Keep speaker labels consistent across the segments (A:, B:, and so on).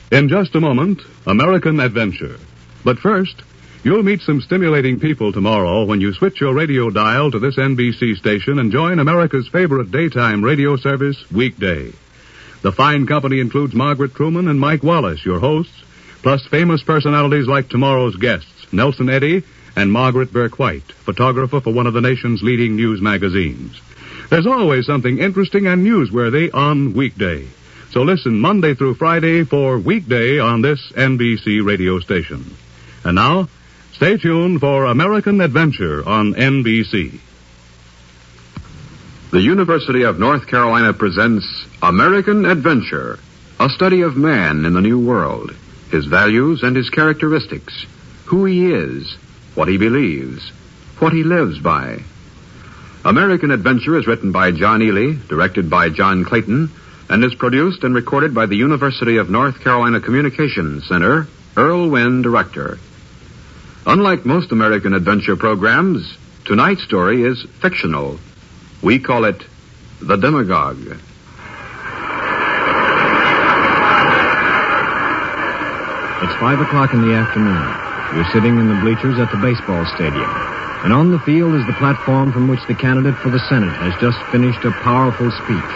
A: In just a moment, American Adventure. But first, you'll meet some stimulating people tomorrow when you switch your radio dial to this NBC station and join America's favorite daytime radio service, Weekday. The fine company includes Margaret Truman and Mike Wallace, your hosts, plus famous personalities like tomorrow's guests, Nelson Eddy and Margaret Burke-White, photographer for one of the nation's leading news magazines. There's always something interesting and newsworthy on Weekday. So listen Monday through Friday for Weekday on this NBC radio station. And now, stay tuned for American Adventure on NBC.
B: The University of North Carolina presents American Adventure, a study of man in the New World, his values and his characteristics, who he is, what he believes, what he lives by. American Adventure is written by John Ehle, directed by John Clayton, and is produced and recorded by the University of North Carolina Communications Center, Earl Wynn, director. Unlike most American Adventure programs, tonight's story is fictional. We call it The Demagogue.
C: It's 5 o'clock in the afternoon. You're sitting in the bleachers at the baseball stadium. And on the field is the platform from which the candidate for the Senate has just finished a powerful speech.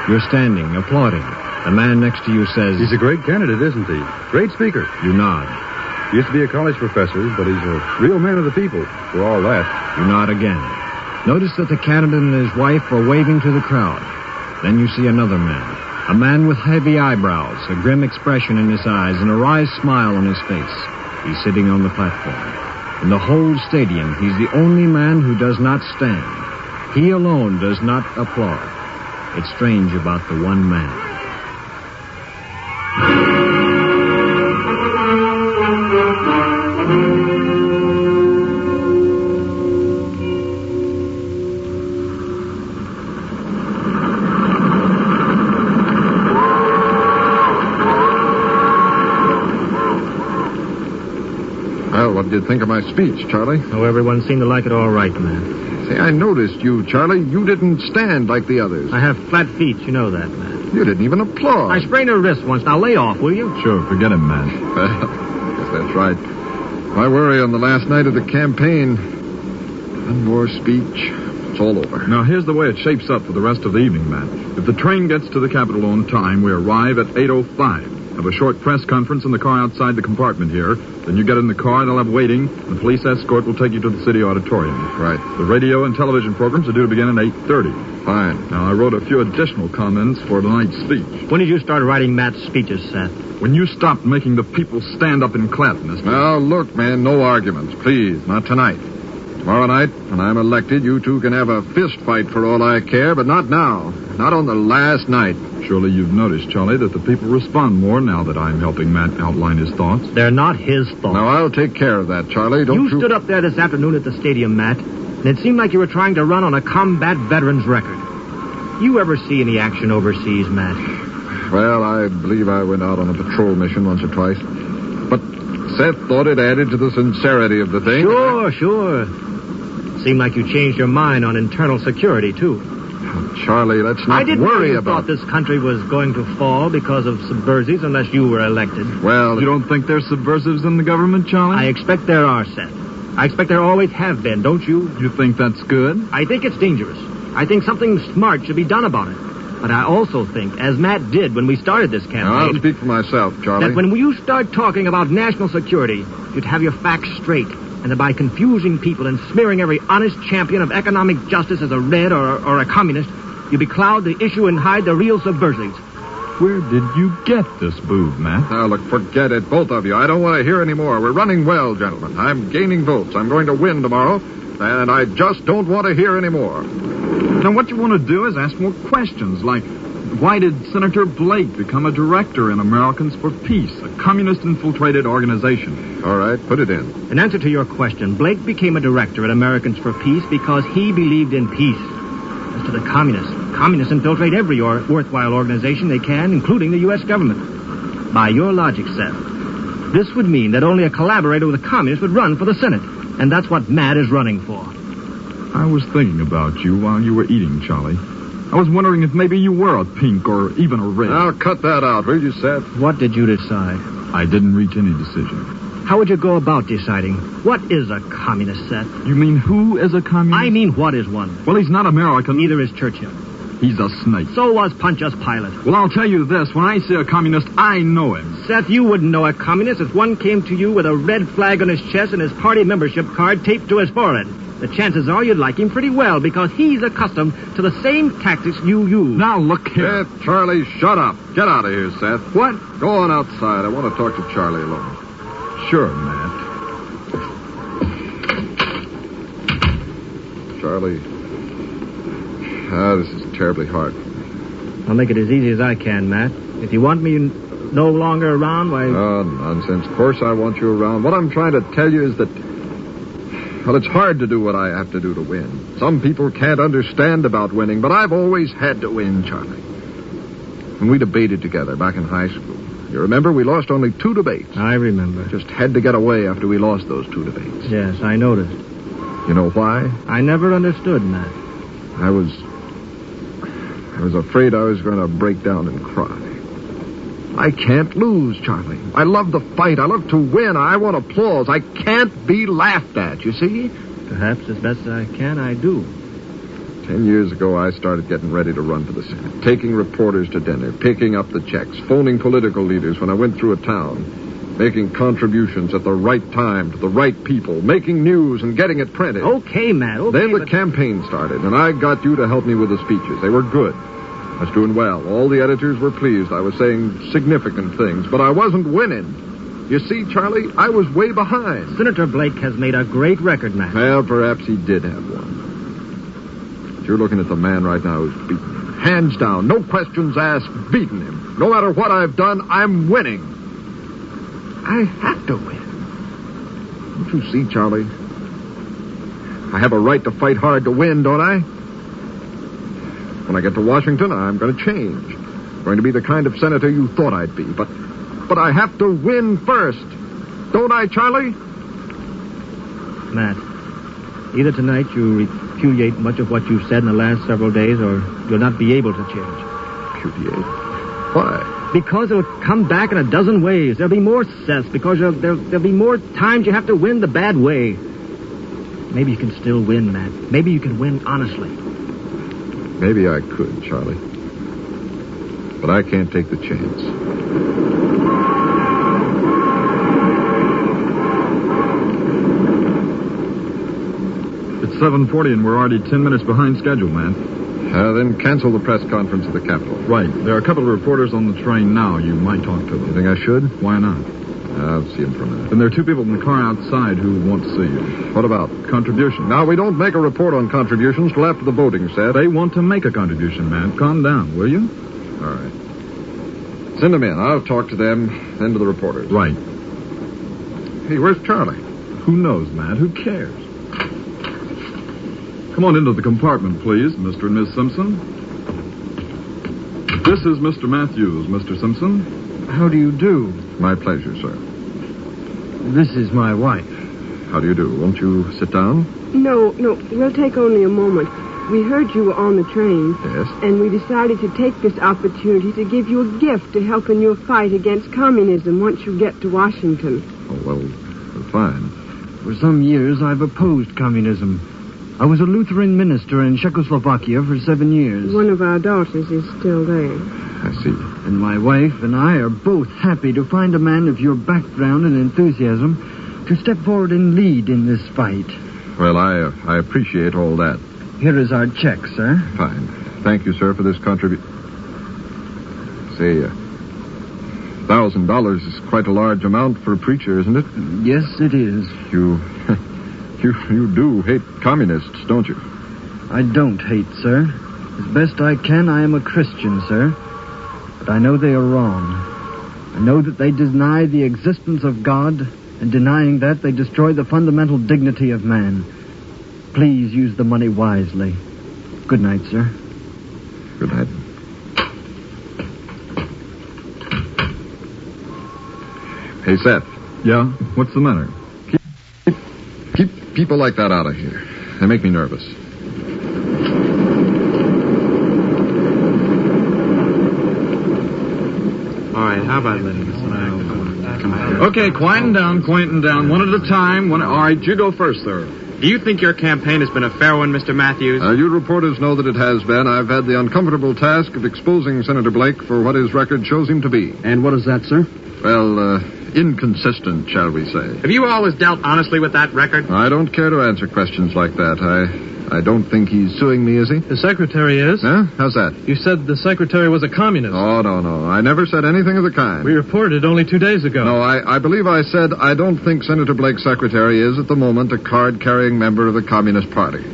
C: You're standing, applauding. The man next to you says...
D: He's a great candidate, isn't he? Great speaker.
C: You nod.
D: Used to be a college professor, but he's a real man of the people, for all that.
C: You nod again. Notice that the candidate and his wife are waving to the crowd. Then you see another man. A man with heavy eyebrows, a grim expression in his eyes, and a wry smile on his face. He's sitting on the platform. In the whole stadium, he's the only man who does not stand. He alone does not applaud. It's strange about the one man.
D: Well, what did you think of my speech, Charlie?
C: Oh, everyone seemed to like it all right, man.
D: Say, I noticed you, Charlie. You didn't stand like the others.
C: I have flat feet, you know that, man.
D: You didn't even applaud.
C: I sprained a wrist once. Now lay off, will you?
D: Sure, forget him, man. Well, I guess that's right. My worry on the last night of the campaign. One more speech. It's all over.
E: Now, here's the way it shapes up for the rest of the evening, man. If the train gets to the Capitol on time, we arrive at 8:05. Have a short press conference in the car outside the compartment here. Then you get in the car, they'll have waiting. The police escort will take you to the city auditorium.
D: Right.
E: The radio and television programs are due to begin at 8:30.
D: Fine.
E: Now, I wrote a few additional comments for tonight's speech.
C: When did you start writing Matt's speeches, Seth?
E: When you stopped making the people stand up and clap, mister.
D: Now, look, man, no arguments. Please, not tonight. Tomorrow night, when I'm elected, you two can have a fist fight for all I care, but not now. Not on the last night.
E: Surely you've noticed, Charlie, that the people respond more now that I'm helping Matt outline his thoughts.
C: They're not his thoughts.
D: Now, I'll take care of that, Charlie. Don't you...
C: You stood up there this afternoon at the stadium, Matt, and it seemed like you were trying to run on a combat veteran's record. You ever see any action overseas, Matt?
D: Well, I believe I went out on a patrol mission once or twice. But Seth thought it added to the sincerity of the thing.
C: Sure. Seemed like you changed your mind on internal security, too.
D: Charlie, let's not worry about...
C: I thought this country was going to fall because of subversives unless you were elected.
D: Well...
E: You don't think there's subversives in the government, Charlie?
C: I expect there are, Seth. I expect there always have been, don't you?
E: You think that's good?
C: I think it's dangerous. I think something smart should be done about it. But I also think, as Matt did when we started this campaign...
D: Now, I'll speak for myself, Charlie.
C: That when you start talking about national security, you'd have your facts straight. And that by confusing people and smearing every honest champion of economic justice as a red or a communist, you becloud the issue and hide the real subversives.
E: Where did you get this boob, Matt?
D: Now, look, forget it, both of you. I don't want to hear any more. We're running well, gentlemen. I'm gaining votes. I'm going to win tomorrow, and I just don't want to hear any more.
E: Now, what you want to do is ask more questions, like, why did Senator Blake become a director in Americans for Peace, a communist-infiltrated organization?
D: All right, put it in.
C: In answer to your question, Blake became a director at Americans for Peace because he believed in peace. As to the communists infiltrate every worthwhile organization they can, including the U.S. government. By your logic, Seth, this would mean that only a collaborator with a communist would run for the Senate. And that's what Matt is running for.
E: I was thinking about you while you were eating, Charlie. I was wondering if maybe you were a pink or even a red.
D: Now, cut that out, will you, Seth?
C: What did you decide?
E: I didn't reach any decision.
C: How would you go about deciding? What is a communist, Seth?
E: You mean who is a communist?
C: I mean, what is one?
E: Well, he's not American.
C: Neither is Churchill.
E: He's a snake.
C: So was Pontius Pilate.
E: Well, I'll tell you this. When I see a communist, I know him.
C: Seth, you wouldn't know a communist if one came to you with a red flag on his chest and his party membership card taped to his forehead. The chances are you'd like him pretty well because he's accustomed to the same tactics you use.
E: Now, look here.
D: Seth, Charlie, shut up. Get out of here, Seth.
C: What?
D: Go on outside. I want to talk to Charlie alone.
E: Sure, Matt.
D: Charlie. This is terribly hard.
C: I'll make it as easy as I can, Matt. If you want me no longer around, why...
D: Oh, nonsense. Of course I want you around. What I'm trying to tell you is that... Well, it's hard to do what I have to do to win. Some people can't understand about winning, but I've always had to win, Charlie. When we debated together back in high school, you remember we lost only 2 debates.
C: I remember.
D: Just had to get away after we lost those 2 debates.
C: Yes, I noticed.
D: You know why?
C: I never understood, Matt.
D: I was afraid I was going to break down and cry. I can't lose, Charlie. I love the fight. I love to win. I want applause. I can't be laughed at, you see?
C: Perhaps as best I can, I do.
D: 10 years ago, I started getting ready to run for the Senate, taking reporters to dinner, picking up the checks, phoning political leaders when I went through a town, making contributions at the right time to the right people, making news and getting it printed.
C: Okay, Matt, okay.
D: Then the campaign started, and I got you to help me with the speeches. They were good. I was doing well. All the editors were pleased. I was saying significant things, but I wasn't winning. You see, Charlie, I was way behind.
C: Senator Blake has made a great record, Matt.
D: Well, perhaps he did have one. But you're looking at the man right now who's beaten him. Hands down, no questions asked, beating him. No matter what I've done, I'm winning. I have to win. Don't you see, Charlie? I have a right to fight hard to win, don't I? When I get to Washington, I'm going to change. I'm going to be the kind of senator you thought I'd be. But I have to win first. Don't I, Charlie?
C: Matt, either tonight you repudiate much of what you've said in the last several days, or you'll not be able to change.
D: Repudiate? Why?
C: Because it'll come back in a dozen ways. There'll be more success because there'll be more times you have to win the bad way. Maybe you can still win, Matt. Maybe you can win honestly.
D: Maybe I could, Charlie. But I can't take the chance.
E: It's 7:40 and we're already 10 minutes behind schedule, man.
D: Then cancel the press conference at the Capitol.
E: Right. There are a couple of reporters on the train now. You might talk to them.
D: You think I should?
E: Why not?
D: I'll see them for a minute.
E: And there are 2 people in the car outside who want to see you.
D: What about?
E: Contribution.
D: Now, we don't make a report on contributions till after the voting, Seth.
E: They want to make a contribution, man. Calm down, will you?
D: All right. Send them in. I'll talk to them, then to the reporters.
E: Right.
D: Hey, where's Charlie?
E: Who knows, Matt? Who cares? Come on into the compartment, please, Mr. and Miss Simpson. This is Mr. Matthews, Mr. Simpson.
C: How do you do?
D: My pleasure, sir.
C: This is my wife.
D: How do you do? Won't you sit down?
F: No, we'll take only a moment. We heard you were on the train.
D: Yes.
F: And we decided to take this opportunity to give you a gift to help in your fight against communism once you get to Washington.
D: Oh, well, fine.
C: For some years, I've opposed communism. I was a Lutheran minister in Czechoslovakia for 7 years.
F: One of our daughters is still there.
D: I see.
C: And my wife and I are both happy to find a man of your background and enthusiasm to step forward and lead in this fight.
D: Well, I appreciate all that.
C: Here is our check, sir.
D: Fine. Thank you, sir, for this contribution. Say, $1,000 is quite a large amount for a preacher, isn't it?
C: Yes, it is.
D: You do hate communists, don't you?
C: I don't hate, sir. As best I can, I am a Christian, sir. But I know they are wrong. I know that they deny the existence of God, and denying that, they destroy the fundamental dignity of man. Please use the money wisely. Good night, sir.
D: Good night. Hey, Seth.
E: Yeah? What's the matter?
D: Keep people like that out of here. They make me nervous.
G: How about letting this come on.
E: Okay, quieting down, one at a time. All right, you go first, sir.
G: Do you think your campaign has been a fair one, Mr. Matthews?
D: You reporters know that it has been. I've had the uncomfortable task of exposing Senator Blake for what his record shows him to be.
H: And what is that, sir?
D: Well, inconsistent, shall we say.
G: Have you always dealt honestly with that record?
D: I don't care to answer questions like that. I don't think he's suing me, is he?
I: The secretary is.
D: Huh? How's that?
I: You said the secretary was a communist.
D: Oh, no. I never said anything of the kind.
I: We reported only 2 days ago.
D: No, I believe I said I don't think Senator Blake's secretary is, at the moment, a card-carrying member of the Communist Party.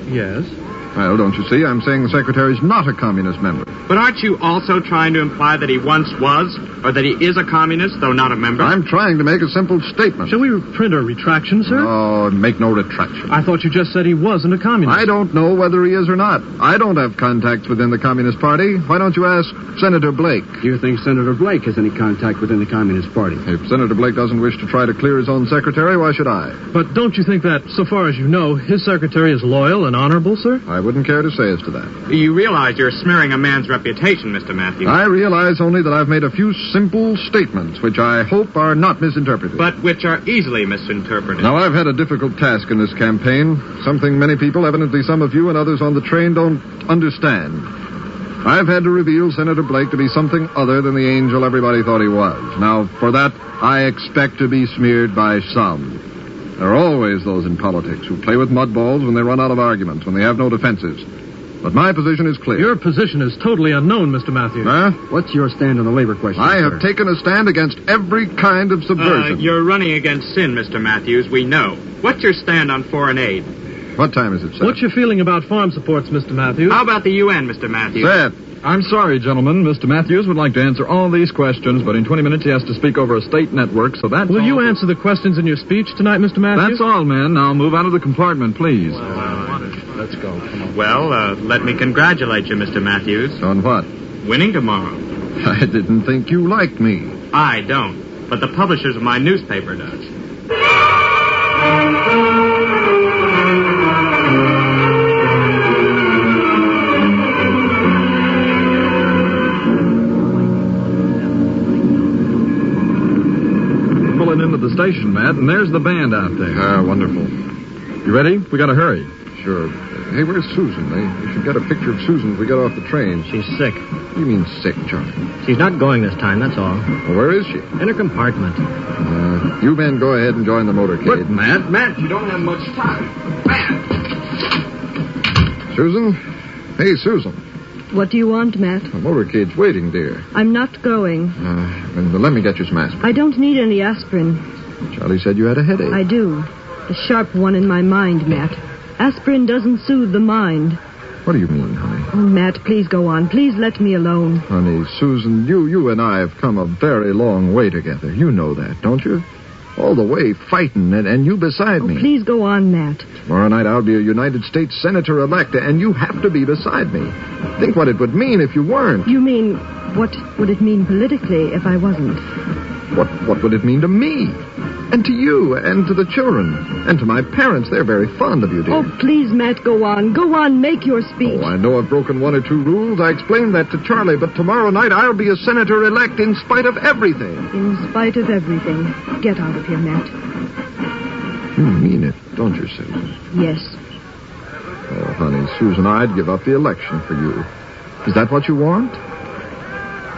I: Yes.
D: Well, don't you see? I'm saying the secretary's not a communist member.
G: But aren't you also trying to imply that he once was, or that he is a communist, though not a member?
D: I'm trying to make a simple statement.
I: Shall we print a retraction, sir?
D: Oh, make no retraction.
I: I thought you just said he wasn't a communist.
D: I don't know whether he is or not. I don't have contacts within the Communist Party. Why don't you ask Senator Blake?
H: Do you think Senator Blake has any contact within the Communist Party?
D: If Senator Blake doesn't wish to try to clear his own secretary, why should I?
I: But don't you think that, so far as you know, his secretary is loyal and honorable, sir?
D: I wouldn't care to say as to that.
G: You realize you're smearing a man's reputation, Mr. Matthews.
D: I realize only that I've made a few simple statements, which I hope are not misinterpreted.
G: But which are easily misinterpreted.
D: Now, I've had a difficult task in this campaign, something many people, evidently some of you and others on the train, don't understand. I've had to reveal Senator Blake to be something other than the angel everybody thought he was. Now, for that, I expect to be smeared by some. There are always those in politics who play with mud balls when they run out of arguments, when they have no defenses. But my position is clear.
I: Your position is totally unknown, Mr. Matthews.
D: Huh?
H: What's your stand on the labor question,
D: I
H: sir?
D: have taken a stand against every kind of subversion.
G: You're running against sin, Mr. Matthews, we know. What's your stand on foreign aid?
D: What time is it, sir?
I: What's your feeling about farm supports, Mr. Matthews?
G: How about the UN, Mr. Matthews?
D: Set.
E: I'm sorry, gentlemen. Mr. Matthews would like to answer all these questions, but in 20 minutes he has to speak over a state network, so that's
I: Will
E: all.
I: you answer the questions in your speech tonight, Mr. Matthews?
E: That's all, men. Now move out of the compartment, please.
I: Let's go. Come on.
G: Well, let me congratulate you, Mr. Matthews.
D: On what?
G: Winning tomorrow.
D: I didn't think you liked me.
G: I don't, but the publishers of my newspaper does.
E: Pulling into the station, Matt, and there's the band out there.
D: Ah, wonderful.
E: You ready? We gotta hurry.
D: Sure. Hey, where's Susan? They should get a picture of Susan if we get off the train.
C: She's sick.
D: What do you mean sick, Charlie?
C: She's not going this time, that's all.
D: Well, where is she?
C: In her compartment.
D: You men go ahead and join the motorcade.
E: But, Matt, you don't have much time. Matt!
D: Susan? Hey, Susan.
J: What do you want, Matt?
D: The motorcade's waiting, dear.
J: I'm not going.
D: Then let me get you some aspirin.
J: I don't need any aspirin.
D: Charlie said you had a headache.
J: I do. A sharp one in my mind, Matt. Aspirin doesn't soothe the mind.
D: What do you mean, honey?
J: Oh, Matt, please go on. Please let me alone.
D: Honey, Susan, you and I have come a very long way together. You know that, don't you? All the way fighting, and you beside me.
J: Please go on, Matt.
D: Tomorrow night I'll be a United States Senator-elect, and you have to be beside me. Think what it would mean if you weren't.
J: You mean, what would it mean politically if I wasn't?
D: What would it mean to me? And to you, and to the children, and to my parents. They're very fond of you, dear.
J: Oh, please, Matt, go on. Go on, make your speech.
D: Oh, I know I've broken one or two rules. I explained that to Charlie, but tomorrow night I'll be a senator-elect in spite of everything.
J: In spite of everything. Get out of here, Matt.
D: You mean it, don't you, Susan?
J: Yes.
D: Oh, honey, Susan, I'd give up the election for you. Is that what you want?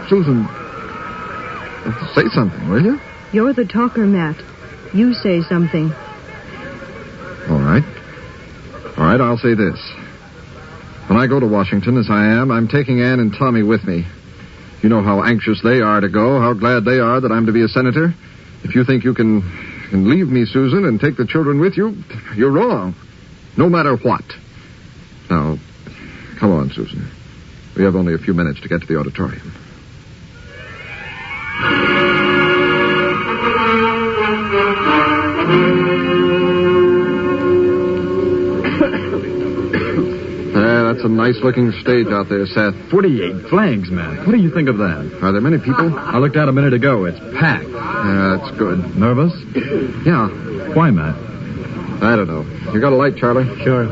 D: Susan, say something, will you?
J: You're the talker, Matt. You say something.
D: All right, I'll say this. When I go to Washington, as I am, I'm taking Ann and Tommy with me. You know how anxious they are to go, how glad they are that I'm to be a senator. If you think you can leave me, Susan, and take the children with you, you're wrong. No matter what. Now, come on, Susan. We have only a few minutes to get to the auditorium. That's a nice-looking stage out there, Seth.
E: 48 flags, Matt. What do you think of that?
D: Are there many people?
E: I looked out a minute ago. It's packed.
D: That's good.
E: Nervous?
D: Yeah.
E: Why, Matt?
D: I don't know. You got a light, Charlie?
C: Sure.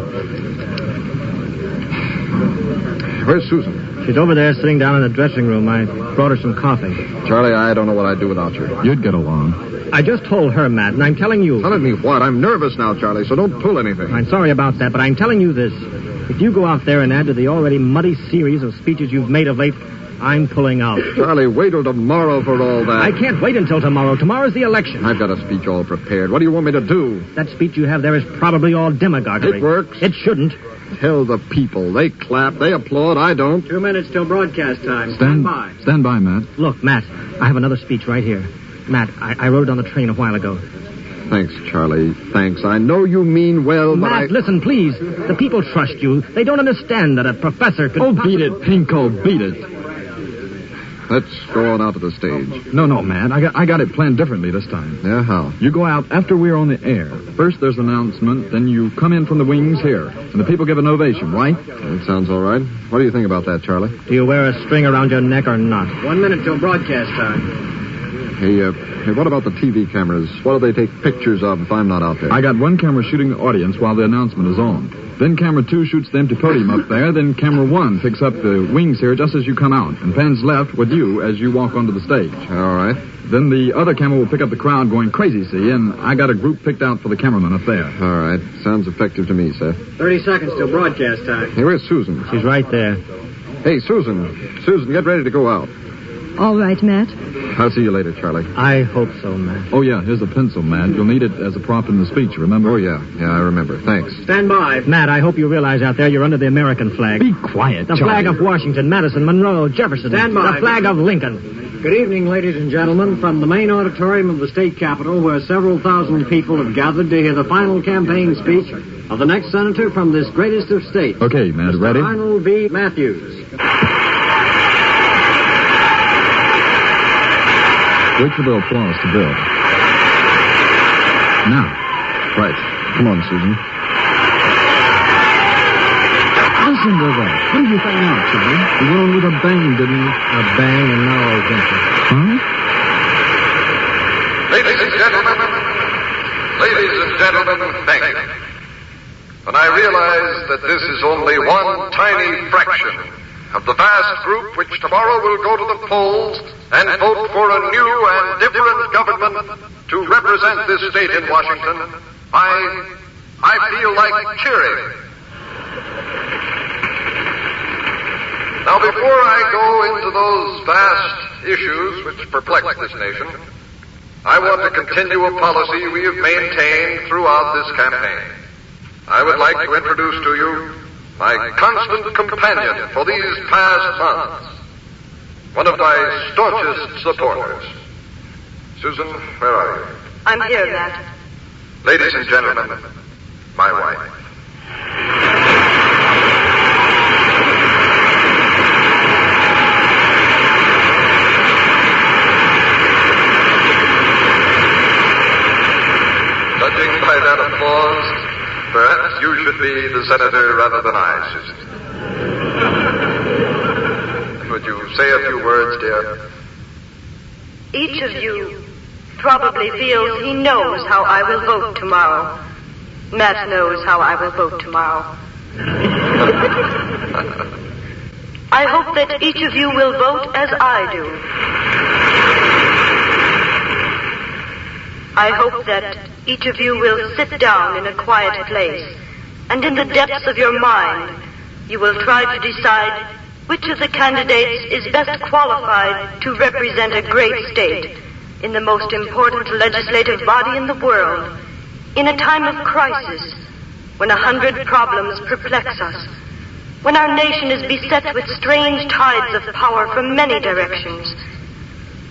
D: Where's Susan?
C: She's over there sitting down in the dressing room. I brought her some coffee.
D: Charlie, I don't know what I'd do without you.
E: You'd get along.
C: I just told her, Matt, and I'm telling you.
D: Telling me what? I'm nervous now, Charlie, so don't pull anything.
C: I'm sorry about that, but I'm telling you this. If you go out there and add to the already muddy series of speeches you've made of late, I'm pulling out.
D: Charlie, wait till tomorrow for all that.
C: I can't wait until tomorrow. Tomorrow's the election.
D: I've got a speech all prepared. What do you want me to do?
C: That speech you have there is probably all demagoguery.
D: It works.
C: It shouldn't.
D: Tell the people. They clap, they applaud, I don't.
H: 2 minutes till broadcast time. Stand by.
E: Stand by, Matt.
C: Look, Matt, I have another speech right here. Matt, I wrote it on the train a while ago.
D: Thanks, Charlie. Thanks. I know you mean well, but
C: Matt, listen, please. The people trust you. They don't understand that a professor could...
E: Oh, beat it, Pinko, beat it.
D: Let's go on out to the stage.
E: No, Matt. I got it planned differently this time.
D: Yeah, how?
E: You go out after we're on the air. First there's an announcement, then you come in from the wings here, and the people give an ovation, right?
D: That sounds all right. What do you think about that, Charlie?
C: Do you wear a string around your neck or not?
H: 1 minute till broadcast time.
D: Hey, what about the TV cameras? What do they take pictures of if I'm not out there?
E: I got one camera shooting the audience while the announcement is on. Then camera 2 shoots the empty podium up there. Then camera 1 picks up the wings here just as you come out and pans left with you as you walk onto the stage.
D: All right.
E: Then the other camera will pick up the crowd going crazy, see, and I got a group picked out for the cameraman up there.
D: All right. Sounds effective to me, Seth.
H: 30 seconds till broadcast time.
D: Hey, where's Susan?
C: She's right there.
D: Hey, Susan. Susan, get ready to go out.
J: All right, Matt.
D: I'll see you later, Charlie.
C: I hope so, Matt.
E: Oh, yeah, here's a pencil, Matt. You'll need it as a prop in the speech, remember?
D: Oh, yeah. Yeah, I remember. Thanks.
H: Stand by.
C: Matt, I hope you realize out there you're under the American flag.
E: Be quiet,
C: The
E: Charlie.
C: flag of Washington, Madison, Monroe, Jefferson.
H: Stand by.
C: The flag of Lincoln.
H: Good evening, ladies and gentlemen, from the main auditorium of the state capitol, where several thousand people have gathered to hear the final campaign speech of the next senator from this greatest of states.
E: Okay, Matt, ready?
H: Arnold V. Matthews.
E: Wait for the applause to build. Now.
D: Right. Come on, Susan.
E: Listen to that. What did you think now, Charlie? He went on with a bang, didn't he?
C: A bang and now a whimper.
E: Huh?
K: Ladies and gentlemen, thank you. When I realize that this is only one tiny fraction of the vast group which tomorrow will go to the polls and vote for a new and different government to represent this state in Washington, I feel like cheering. Now, before I go into those vast issues which perplex this nation, I want to continue a policy we have maintained throughout this campaign. I would like to introduce to you my constant companion for these past months, one of my staunchest supporters. Susan, where are you?
L: I'm here, Matt.
K: Ladies and gentlemen, my wife. Judging by that applause, perhaps you should be the senator rather than I, Susan. Would you say a few words, dear?
L: Each of you probably feels he knows how I will vote tomorrow. Matt knows how I will vote tomorrow. I hope that each of you will vote as I do. I hope that each of you will sit down in a quiet place, and in the depths of your mind, you will try to decide which of the candidates is best qualified to represent a great state in the most important legislative body in the world, in a time of crisis, when 100 problems perplex us, when our nation is beset with strange tides of power from many directions,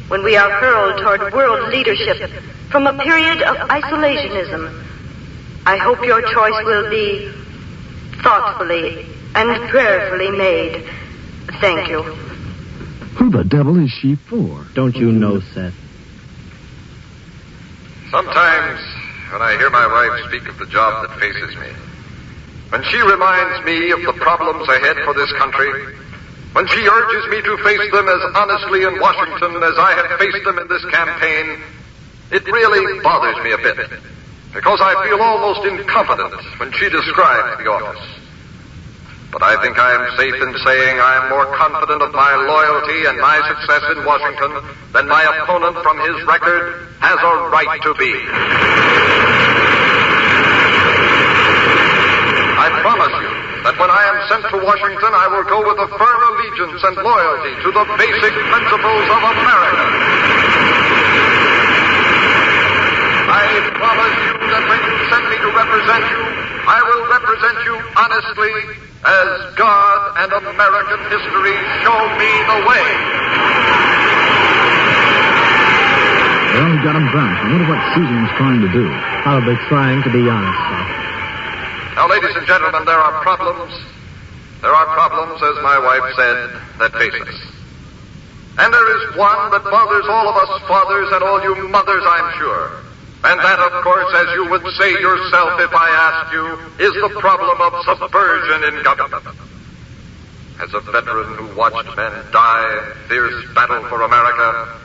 L: when we are hurled toward world leadership from a period of isolationism. I hope your choice will be thoughtfully and prayerfully made. Thank you.
E: Who the devil is she for?
C: Don't you know, Seth?
K: Sometimes, when I hear my wife speak of the job that faces me, when she reminds me of the problems ahead for this country, when she urges me to face them as honestly in Washington as I have faced them in this campaign, it really bothers me a bit, because I feel almost incompetent when she describes the office. But I think I am safe in saying I am more confident of my loyalty and my success in Washington than my opponent from his record has a right to be. I promise you that when I am sent to Washington, I will go with a firm allegiance and loyalty to the basic principles of America. I promise you that when you send me to represent you, I will represent you honestly as God and American history show me the way.
E: Well, we got him back. I wonder what Susan was trying to do.
H: Probably trying to be honest, sir.
K: Now, ladies and gentlemen, there are problems. There are problems, as my wife said, that face us. And there is one that bothers all of us fathers and all you mothers, I'm sure. And that, of course, as you would say yourself if I asked you, is the problem of subversion in government. As a veteran who watched men die in fierce battle for America,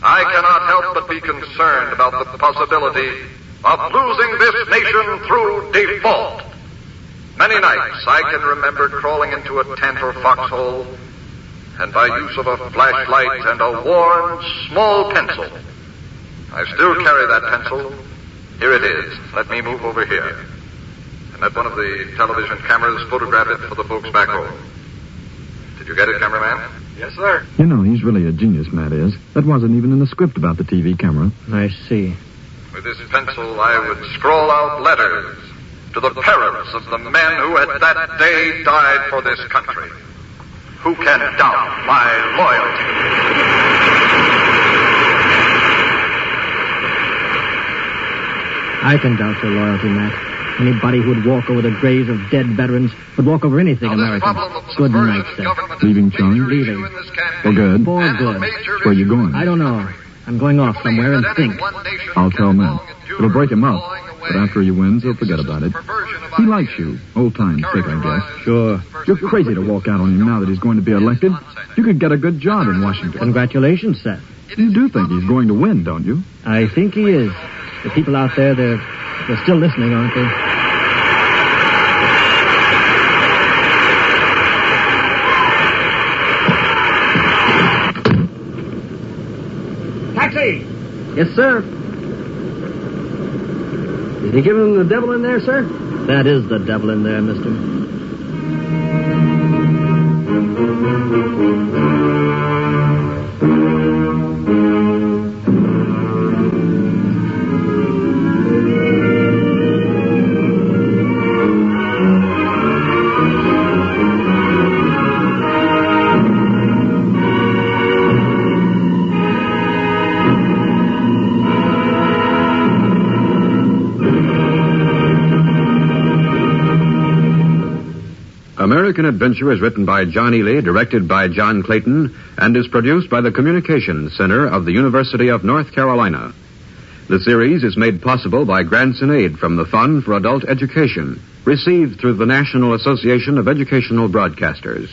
K: I cannot help but be concerned about the possibility of losing this nation through default. Many nights I can remember crawling into a tent or foxhole, and by use of a flashlight and a worn small pencil, I still carry that pencil. Here it is. Let me move over here. And let one of the television cameras photograph it for the folks back home. Did you get it, cameraman?
G: Yes, sir.
E: You know, he's really a genius, Matt is. That wasn't even in the script about the TV camera.
H: I see.
K: With this pencil, I would scroll out letters to the parents of the men who had that day died for this country. Who can doubt my loyalty?
H: I can doubt your loyalty, Matt. Anybody who would walk over the graves of dead veterans would walk over anything American. Good night, sir.
E: Leaving, Charlie?
H: Leaving.
E: For good?
H: For good.
E: Where are you going?
H: I don't know. I'm going off somewhere and think.
E: I'll tell Matt. It'll break him up. But after he wins, he'll forget about it. He likes you. Old time's sake, I guess.
H: Sure.
E: You're crazy to walk out on him now that he's going to be elected. You could get a good job in Washington.
H: Congratulations, Seth.
E: You do think he's going to win, don't you?
H: I think he is. The people out there, they're still listening, aren't they?
M: Taxi!
H: Yes, sir.
M: Did he give him the devil in there, sir?
H: That is the devil in there, mister.
B: American Adventure is written by John Ehle, directed by John Clayton, and is produced by the Communications Center of the University of North Carolina. The series is made possible by grants and aid from the Fund for Adult Education, received through the National Association of Educational Broadcasters.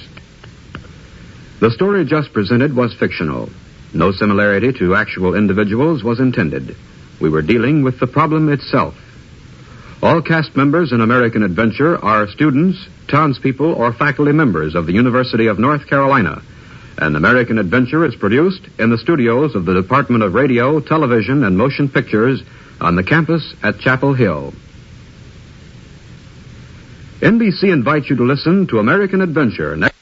B: The story just presented was fictional. No similarity to actual individuals was intended. We were dealing with the problem itself. All cast members in American Adventure are students, townspeople, or faculty members of the University of North Carolina. And American Adventure is produced in the studios of the Department of Radio, Television, and Motion Pictures on the campus at Chapel Hill. NBC invites you to listen to American Adventure next